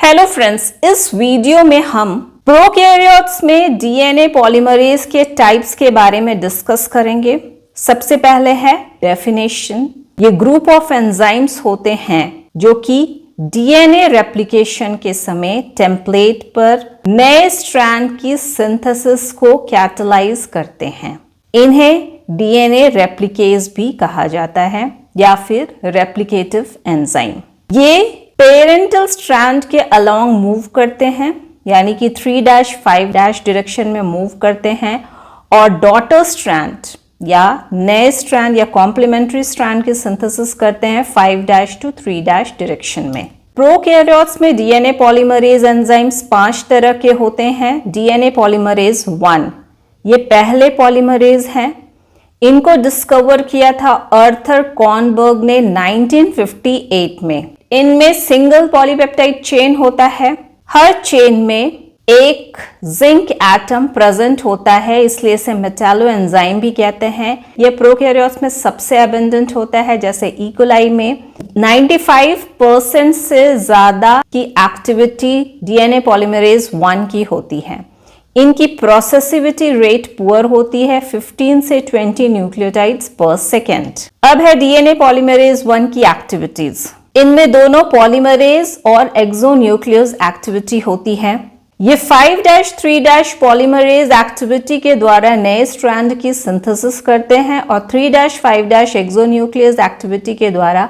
Hello friends, इस video में हम प्रोकैरियोट्स में डीएनए पॉलीमरेज के टाइप्स के बारे में डिस्कस करेंगे। सबसे पहले है डेफिनेशन। ये ग्रुप ऑफ एंजाइम्स होते हैं जो कि डीएनए रेप्लिकेशन के समय टेम्पलेट पर नए स्ट्रैंड की सिंथेसिस को कैटलाइज करते हैं। इन्हें डीएनए रेप्लिकेज भी कहा जाता है या फिर रेप्लिकेटिव एंजाइम। ये पेरेंटल स्ट्रैंड के अलोंग मूव करते हैं, यानी कि 3-5' डायरेक्शन में मूव करते हैं और डॉटर स्ट्रैंड या नए स्ट्रैंड या कॉम्प्लीमेंट्री स्ट्रैंड की सिंथेसिस करते हैं 5' to 3' डायरेक्शन में। प्रोकैरियोट्स में डीएनए पॉलीमरेज एंजाइम्स 5 तरह के होते हैं। डीएनए पॉलीमरेज 1 ये पहले पॉलीमरेज हैं। इनको डिस्कवर किया था आर्थर कॉर्नबर्ग ने 1958 में। इनमें सिंगल पॉलीपेप्टाइड चेन होता है। हर चेन में एक जिंक एटम प्रेजेंट होता है, इसलिए इसे मेटालो एंजाइम भी कहते हैं। यह प्रोकैरियोट्स में सबसे एबंडेंट होता है। जैसे इकोलाई में 95% से ज्यादा की एक्टिविटी डीएनए पॉलीमरेज 1 की होती है। इनकी प्रोसेसिविटी रेट पुअर होती है, 15 से 20 न्यूक्लियोटाइड्स पर सेकेंड। अब है डीएनए पॉलीमरेज 1 की एक्टिविटीज। इनमें दोनों पॉलीमरेज और एक्सोन्यूक्लियस एक्टिविटी होती है। ये 5-3' पॉलीमरेज एक्टिविटी के द्वारा नए स्ट्रैंड की सिंथेसिस करते हैं और 3-5' एक्सोन्यूक्लियस एक्टिविटी के द्वारा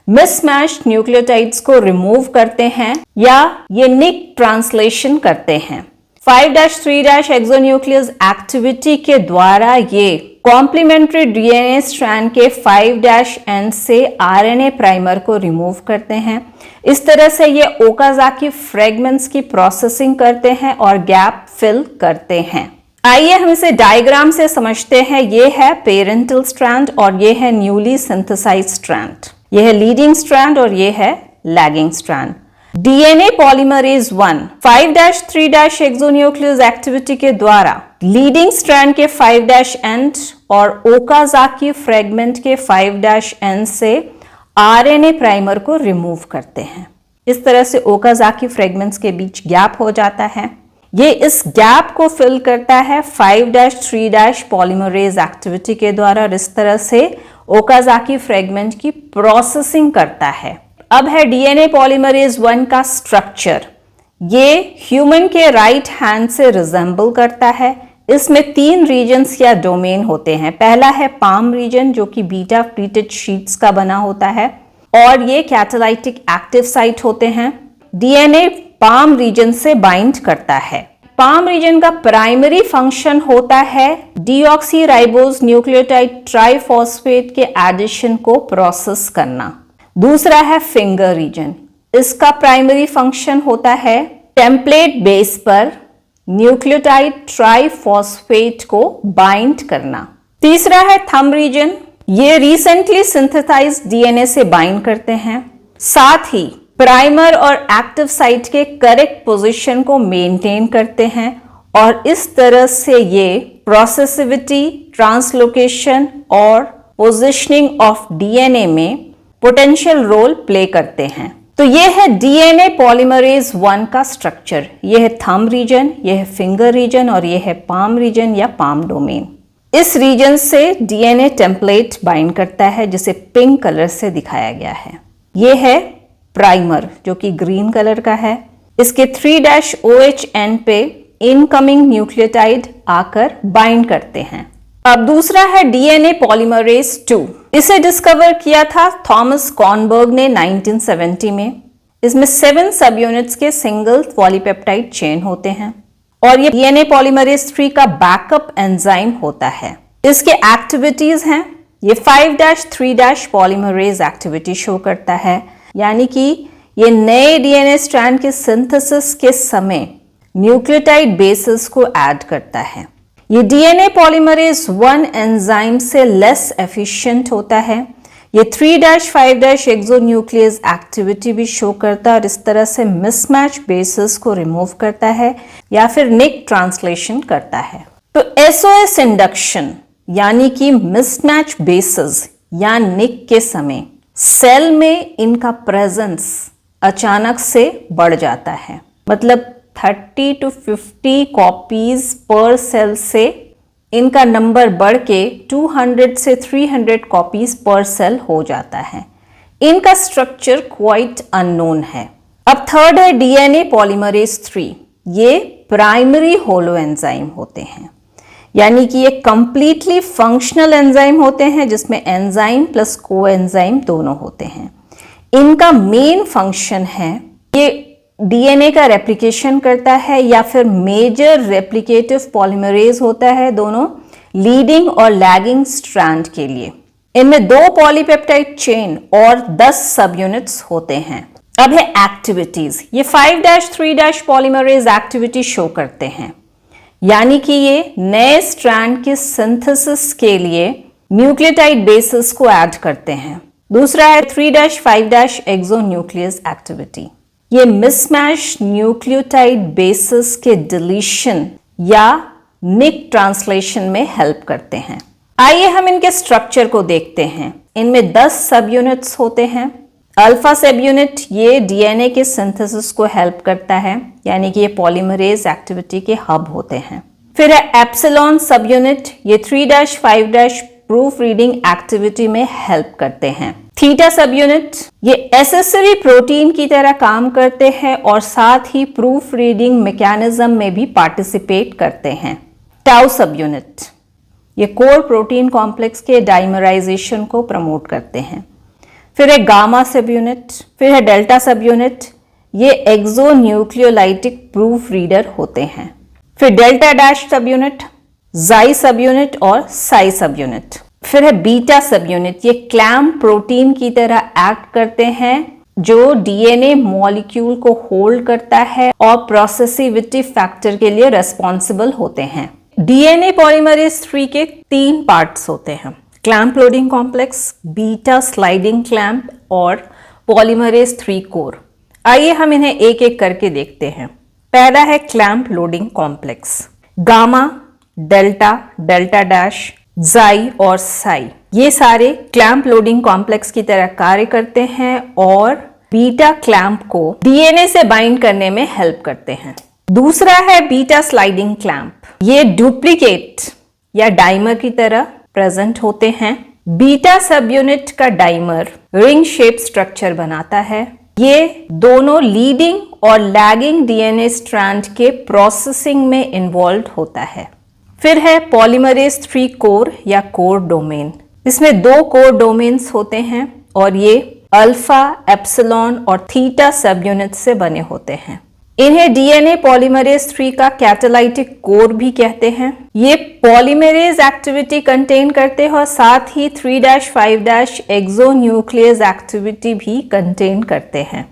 मिसमैच्ड न्यूक्लियोटाइड्स को रिमूव करते हैं या ये निक ट्रांसलेशन करते हैं। 5-3' एक्सोन्यूक्लियस एक्टिविटी के द्वारा ये कॉम्प्लीमेंट्री डीएनए स्ट्रैंड के 5' एंड से आरएनए प्राइमर को रिमूव करते हैं। इस तरह से ये ओकाजाकी फ्रेगमेंट्स की प्रोसेसिंग करते हैं और गैप फिल करते हैं। आइए हम इसे डायग्राम से समझते हैं। ये है पेरेंटल स्ट्रैंड और ये है न्यूली सिंथेसाइज्ड स्ट्रैंड। ये है लीडिंग स्ट्रैंड और ये है lagging strand. DNA polymerase 1 5-3' exonuclease activity के द्वारा लीडिंग स्ट्रैंड के 5' एंड और ओकाजाकी फ्रेगमेंट के 5' एंड से आरएनए प्राइमर को रिमूव करते हैं। इस तरह से ओकाजाकी फ्रेगमेंट्स के बीच गैप हो जाता है। ये इस गैप को फिल करता है 5-3' पॉलीमरेज एक्टिविटी के द्वारा और इस तरह से ओकाजाकी फ्रेगमेंट की प्रोसेसिंग करता है। अब है डीएनए पॉलीमरेज 1 का स्ट्रक्चर। ये ह्यूमन के राइट हैंड से रिजेंबल करता है। इसमें 3 रीजन्स या डोमेन होते हैं। पहला है पाम रीजन जो कि बीटा प्लीटेड शीट्स का बना होता है और ये कैटालाइटिक एक्टिव साइट होते हैं। डीएनए पाम रीजन से बाइंड करता है। पाम रीजन का प्राइमरी फंक्शन होता है डीऑक्सीराइबोज न्यूक्लियोटाइड ट्राइफॉस्फेट के एडिशन को प्रोसेस करना। दूसरा है फिंगर रीजन। इसका प्राइमरी फंक्शन होता है टेम्पलेट बेस पर न्यूक्लियोटाइड ट्राइफॉस्फेट को बाइंड करना। तीसरा है थंब रीजन। ये रिसेंटली सिंथेसाइज्ड डीएनए से बाइंड करते हैं, साथ ही प्राइमर और एक्टिव साइट के करेक्ट पोजीशन को मेंटेन करते हैं और इस तरह से ये प्रोसेसिविटी, ट्रांसलोकेशन और पोजिशनिंग ऑफ डीएनए में पोटेंशियल रोल प्ले करते हैं। तो ये है डीएनए पॉलीमरेज 1 का स्ट्रक्चर। ये है थंब रीजन, ये है फिंगर रीजन और ये है पाम रीजन या पाम डोमेन। इस रीजन से डीएनए टेम्पलेट बाइंड करता है जिसे पिंक कलर से दिखाया गया है। ये है प्राइमर जो कि ग्रीन कलर का है। इसके 3-OH एंड पे इनकमिंग न्यूक्लियोटाइड आकर बाइंड करते हैं। अब दूसरा है डीएनए पॉलीमरेज 2। इसे डिस्कवर किया था थॉमस कॉर्नबर्ग ने 1970 में। इसमें 7 सब यूनिट्स के सिंगल पॉलीपेप्टाइड चेन होते हैं और ये डीएनए पॉलीमरेज 3 का बैकअप एंजाइम होता है। इसके एक्टिविटीज हैं, ये 5-3' पॉलीमरेज एक्टिविटी शो करता है, यानी कि ये नए डीएनए स्ट्रैंड के सिंथेसिस के समय न्यूक्लियोटाइड बेसेस को ऐड करता है। ये डीएनए पॉलीमरेज 1 एंजाइम से लेस एफिशिएंट होता है। ये 3-5' एक्सोन्यूक्लियस एक्टिविटी भी शो करता है और इस तरह से मिसमैच बेसेस को रिमूव करता है या फिर निक ट्रांसलेशन करता है। तो एसओएस इंडक्शन यानी कि मिसमैच बेसेस या निक के समय सेल में इनका प्रेजेंस अचानक से बढ़ जाता है। मतलब 30 to 50 कॉपीज पर सेल से इनका नंबर बढ़ के 200 से 300 कॉपीज पर सेल हो जाता है। इनका स्ट्रक्चर क्वाइट अननोन है। अब थर्ड है डीएनए पॉलीमरेज 3। ये प्राइमरी होलो एंजाइम होते हैं, यानी कि ये कंप्लीटली फंक्शनल एंजाइम होते हैं जिसमें एंजाइम प्लस कोएंजाइम दोनों होते हैं। इनका मेन फंक्शन है ये डीएनए का रेप्लिकेशन करता है या फिर मेजर रेप्लिकेटिव पॉलीमरेज होता है दोनों लीडिंग और लैगिंग स्ट्रैंड के लिए। इनमें 2 पॉलीपेप्टाइड चेन और 10 सब यूनिट्स होते हैं। अब है एक्टिविटीज। ये 5-3- पॉलीमरेज एक्टिविटी शो करते हैं, यानी कि ये नए स्ट्रैंड के सिंथेसिस के लिए न्यूक्लियोटाइड बेसिस को ऐड करते हैं। दूसरा है 3-5- एक्सोन्यूक्लियस एक्टिविटी। ये मिसमैच न्यूक्लियोटाइड बेसिस के डिलीशन या निक ट्रांसलेशन में हेल्प करते हैं। आइए हम इनके स्ट्रक्चर को देखते हैं। इनमें 10 सब यूनिट्स होते हैं। अल्फा सब यूनिट ये डीएनए के सिंथेसिस को हेल्प करता है, यानी कि ये पॉलीमरेज एक्टिविटी के हब होते हैं। फिर है एप्सिलॉन सब यूनिट। ये 3-5- प्रूफ रीडिंग एक्टिविटी में हेल्प करते हैं। थीटा सब यूनिट ये एसेसरी प्रोटीन की तरह काम करते हैं और साथ ही प्रूफ रीडिंग मैकेनिज्म में भी पार्टिसिपेट करते हैं। टाउ सब यूनिट ये कोर प्रोटीन कॉम्प्लेक्स के डाइमराइजेशन को प्रमोट करते हैं। फिर है गामा सब यूनिट। फिर है डेल्टा सब यूनिट। ये एक्सोन्यूक्लियोलाइटिक प्रूफ रीडर होते हैं। फिर डेल्टा डैश सब यूनिट, जाई सब यूनिट और साई सब यूनिट। फिर है बीटा सब यूनिट। ये क्लैम्प प्रोटीन की तरह एक्ट करते हैं जो डीएनए मॉलिक्यूल को होल्ड करता है और प्रोसेसिविटी फैक्टर के लिए रेस्पॉन्सिबल होते हैं। डीएनए पॉलीमरेज 3 के 3 पार्ट्स होते हैं, clamp loading complex, beta sliding clamp और पॉलीमरेज 3 कोर। आइए हम इन्हें एक एक करके देखते हैं। पहला है clamp loading complex. Gamma, delta, delta dash, जाई और साई ये सारे क्लैम्प लोडिंग कॉम्प्लेक्स की तरह कार्य करते हैं और बीटा क्लैम्प को डीएनए से बाइंड करने में हेल्प करते हैं। दूसरा है बीटा स्लाइडिंग क्लैम्प। ये डुप्लीकेट या डाइमर की तरह प्रेजेंट होते हैं। बीटा सब यूनिट का डाइमर रिंग शेप स्ट्रक्चर बनाता है। ये दोनों लीडिंग और लैगिंग डीएनए स्ट्रैंड के प्रोसेसिंग में इन्वॉल्व होता है। फिर है पॉलीमरेज 3 कोर या कोर डोमेन। इसमें 2 कोर डोमेन्स होते हैं और ये अल्फा, एप्सिलॉन और थीटा सब यूनिट से बने होते हैं। इन्हें डीएनए पॉलीमरेज 3 का कैटालाइटिक कोर भी कहते हैं। ये पॉलीमरेज एक्टिविटी कंटेन करते हैं और साथ ही 3-5- एक्सोन्यूक्लियस एक्टिविटी भी कंटेन करते हैं।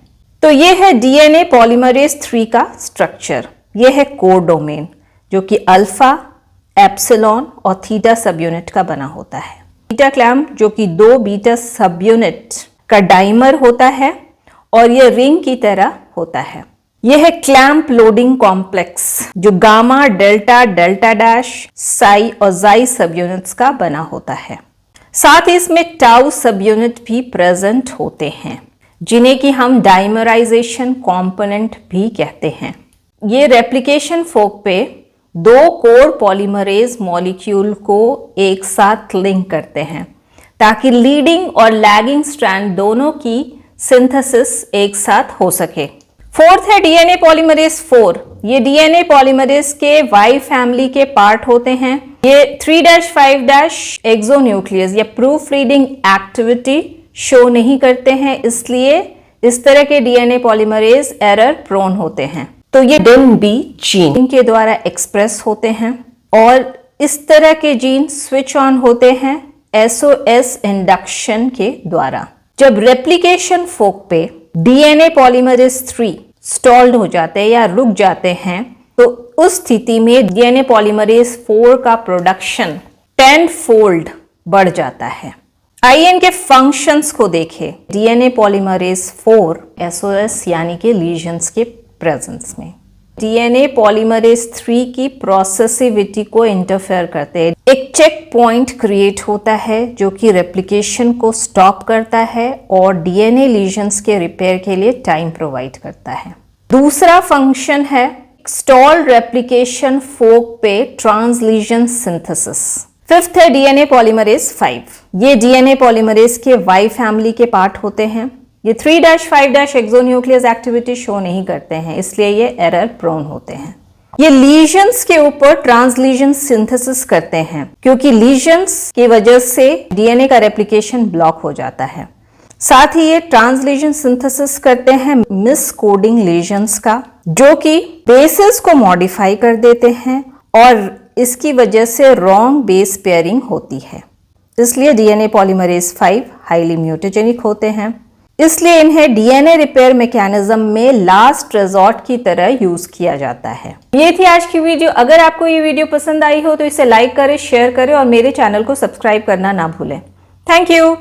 तो ये है डीएनए पॉलीमरेज 3 का स्ट्रक्चर। ये है कोर डोमेन जो कि अल्फा, एप्सिलॉन और थीटा सब यूनिट का बना होता है। बीटा क्लैम्प जो कि 2 बीटा सब यूनिट का डाइमर होता है और यह रिंग की तरह होता है। यह है क्लैम्प लोडिंग कॉम्प्लेक्स जो gamma, delta, delta dash, Sai और जाई सब यूनिट्स का बना होता है। साथ ही इसमें टाउ सब यूनिट भी प्रेजेंट होते हैं जिन्हें कि हम डाइमराइजेशन कंपोनेंट भी कहते हैं। ये रेप्लिकेशन फोक पे 2 कोर पॉलीमरेज मॉलिक्यूल को एक साथ लिंक करते हैं ताकि लीडिंग और लैगिंग स्ट्रैंड दोनों की सिंथेसिस एक साथ हो सके। फोर्थ है डीएनए पॉलीमरेज 4। ये डीएनए पॉलीमरेज के वाई फैमिली के पार्ट होते हैं। ये 3-5- एक्सोन्यूक्लियस या प्रूफ रीडिंग एक्टिविटी शो नहीं करते हैं, इसलिए इस तरह के डीएनए पॉलीमरेज एरर प्रोन होते हैं। तो ये DIN-B जीन के द्वारा एक्सप्रेस होते हैं और इस तरह के जीन स्विच ऑन होते हैं SOS इंडक्शन के द्वारा। जब रेप्लिकेशन फोक पे डीएनए पॉलीमरेज 3 स्टॉल्ड हो जाते हैं या रुक जाते हैं तो उस स्थिति में डीएनए पॉलीमरेज 4 का प्रोडक्शन 10-fold बढ़ जाता है। आइए इनके फंक्शंस को देखें। डीएनए पॉलीमरेज 4 SOS यानी कि लीजन्स के प्रेजेंस में डीएनए पॉलीमरेज 3 की प्रोसेसिविटी को इंटरफेयर करते हैं। एक चेक पॉइंट क्रिएट होता है जो कि रेप्लिकेशन को स्टॉप करता है और डीएनए लीजन्स के रिपेयर के लिए टाइम प्रोवाइड करता है। दूसरा फंक्शन है स्टॉल्ड रेप्लिकेशन फोक पे ट्रांसलीशन सिंथेसिस। फिफ्थ है डीएनए पॉलीमरेज 5। ये डीएनए पॉलीमरेज के वाई फैमिली के पार्ट होते हैं। ये 3-5' एक्सोन्यूक्लियस एक्टिविटी शो नहीं करते हैं, इसलिए ये एरर प्रोन होते हैं। ये लीजन्स के ऊपर ट्रांसलीशन सिंथेसिस करते हैं क्योंकि लीजन्स की वजह से डीएनए का रेप्लिकेशन ब्लॉक हो जाता है। साथ ही ये ट्रांसलीशन सिंथेसिस करते हैं मिसकोडिंग लीजन्स का, जो कि बेसेस को मॉडिफाई कर देते हैं और इसकी वजह से रॉन्ग बेस पेयरिंग होती है। इसलिए डीएनए पॉलीमरेज 5 हाईली म्यूटेजेनिक होते हैं। इसलिए इन्हें डीएनए रिपेयर मैकेनिज्म में लास्ट रिजॉर्ट की तरह यूज किया जाता है। ये थी आज की वीडियो। अगर आपको ये वीडियो पसंद आई हो तो इसे लाइक करें, शेयर करें और मेरे चैनल को सब्सक्राइब करना ना भूलें। Thank you.